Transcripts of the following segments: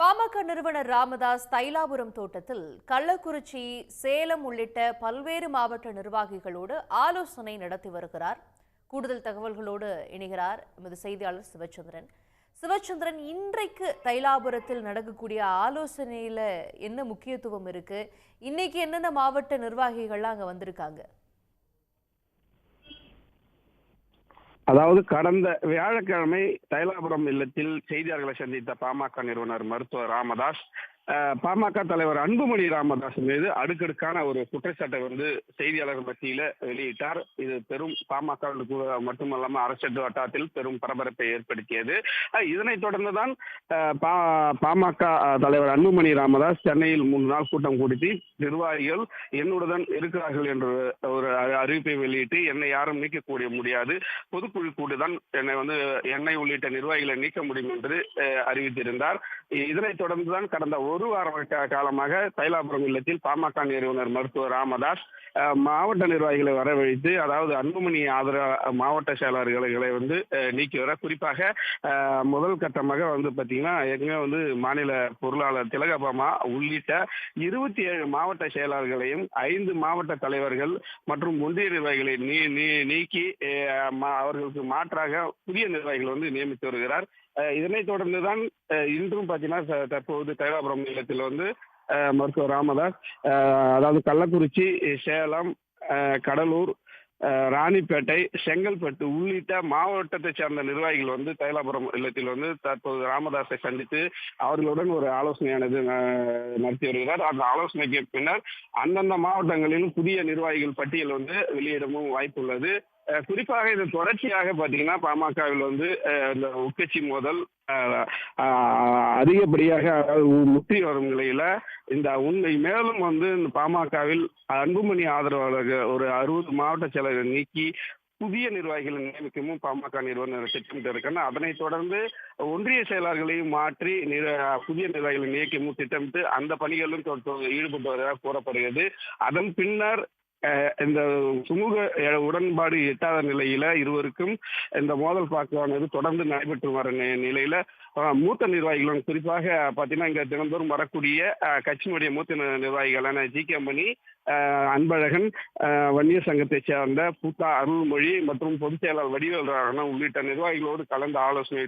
பாமக நிறுவனர் ராமதாஸ் தைலாபுரம் தோட்டத்தில் கள்ளக்குறிச்சி, சேலம் உள்ளிட்ட பல்வேறு மாவட்ட நிர்வாகிகளோடு ஆலோசனை நடத்தி வருகிறார். கூடுதல் தகவல்களோடு இணைகிறார் எமது செய்தியாளர் சிவச்சந்திரன். சிவச்சந்திரன், இன்றைக்கு தைலாபுரத்தில் நடக்கக்கூடிய ஆலோசனையில என்ன முக்கியத்துவம் இருக்கு? இன்னைக்கு என்னென்ன மாவட்ட நிர்வாகிகள்லாம் அங்க வந்திருக்காங்க? அதாவது கடந்த வியாழக்கிழமை தைலாபுரம் இல்லத்தில் செய்தியாளர்களை சந்தித்த பாமக நிறுவனர் மருத்துவர் ராமதாஸ் பாமக தலைவர் அன்புமணி ராமதாஸ் மீது அடுக்கடுக்கான ஒரு குற்றச்சாட்டை செய்தியாளர்கள் மத்தியில வெளியிட்டார். இது பெரும் பாமக மட்டுமல்லாம அரசியல் வட்டாரத்தில் பெரும் பரபரப்பை ஏற்படுத்தியது. இதனைத் தொடர்ந்துதான் பாமக தலைவர் அன்புமணி ராமதாஸ் சென்னையில் 3 நாள் கூட்டம் கூட்டி நிர்வாகிகள் என்னுடன் இருக்கிறார்கள் என்ற ஒரு அறிவிப்பை வெளியிட்டு என்னை யாரும் நீக்கக்கூடிய முடியாது, பொதுக்குழு கூட்டுதான் என்னை உள்ளிட்ட நிர்வாகிகளை நீக்க முடியும் என்று அறிவித்திருந்தார். இதனைத் தொடர்ந்துதான் கடந்த ஒரு வார காலமாக தைலாபுரம் இல்லத்தில் பாமக நிறுவனர் மருத்துவர் ராமதாஸ் மாவட்ட நிர்வாகிகளை வரவழைத்து, அதாவது அன்புமணி ஆதரவு மாவட்ட செயலாளர்களை நீக்கி வர, குறிப்பாக முதல் கட்டமாக பாத்தீங்கன்னா மாநில பொருளாளர் திலகபாமா உள்ளிட்ட 27 மாவட்ட செயலாளர்களையும் 5 மாவட்ட தலைவர்கள் மற்றும் ஒன்றிய நிர்வாகிகளை நீக்கி அவர்களுக்கு மாற்றாக புதிய நிர்வாகிகள் நியமித்து வருகிறார். இதனைத் தொடர்ந்துதான் இன்றும் பாத்தீங்கன்னா தற்போது தைலாபுரம் இல்லத்தில் மருத்துவர் ராமதாஸ் அதாவது கள்ளக்குறிச்சி, சேலம், கடலூர், ராணிப்பேட்டை, செங்கல்பட்டு உள்ளிட்ட மாவட்டத்தை சேர்ந்த நிர்வாகிகள் தைலாபுரம் இல்லத்தில் தற்போது ராமதாஸை சந்தித்து அவர்களுடன் ஒரு ஆலோசனையானது நடத்தி வருகிறார். அந்த ஆலோசனைக்கு பின்னர் அந்தந்த மாவட்டங்களிலும் புதிய நிர்வாகிகள் பட்டியல் வெளியிடவும் வாய்ப்புள்ளது. குறிப்பாக இது தொடர்ச்சியாக பாத்தீங்கன்னா பாமகவில் இந்த உட்கட்சி மோதல் அதிகப்படியாக முற்றி வரும் நிலையில இந்த உண்மை மேலும் இந்த பாமகவில் அன்புமணி ஆதரவாளர்கள் ஒரு 60 மாவட்ட செயலர்கள் நீக்கி புதிய நிர்வாகிகளை நியமிக்கவும் பாமக நிறுவனர் திட்டமிட்டு இருக்காங்க. அதனைத் தொடர்ந்து ஒன்றிய செயலாளர்களையும் மாற்றி புதிய நிர்வாகிகளை நியமிக்கவும் திட்டமிட்டு அந்த பணிகளிலும் ஈடுபட்டு வருவதாக கூறப்படுகிறது. அதன் பின்னர் இந்த சுமூக உடன்பாடு எட்டாத நிலையில இருவருக்கும் இந்த மோதல் பாக்குவானது தொடர்ந்து நடைபெற்று வர நிலையில மூத்த நிர்வாகிகளும், குறிப்பாக பாத்தீங்கன்னா இங்க தினந்தோறும் வரக்கூடிய கட்சியினுடைய மூத்த நிர்வாகிகளான ஜி.கே. மணி, அன்பழகன், வன்னியர் சங்கத்தை சேர்ந்த பூத்தா அருள்மொழி மற்றும் பொதுச் செயலாளர் வடிவேல் உள்ளிட்ட நிர்வாகிகளோடு கலந்து ஆலோசனை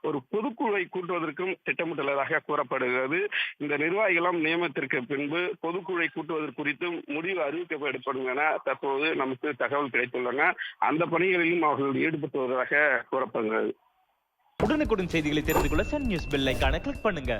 ஒரு பொதுக்குழுவை கூட்டுவதற்கும் திட்டமிட்டுள்ளதாக கூறப்படுகிறது. இந்த நிர்வாகிகளும் நியமனத்திற்கு பின்பு பொதுக்குழுவை கூட்டுவதற்கு குறித்தும் முடிவு அறிவிக்கப்படும் என தற்போது நமக்கு தகவல் கிடைத்துள்ளன. அந்த பணிகளிலும் அவர்கள் ஈடுபட்டு வருவதாக கூறப்படுகிறது. உடனுக்குடன் செய்திகளை தெரிந்து கொள்ள சன் நியூஸ் பெல் ஐகானை கிளிக் பண்ணுங்க.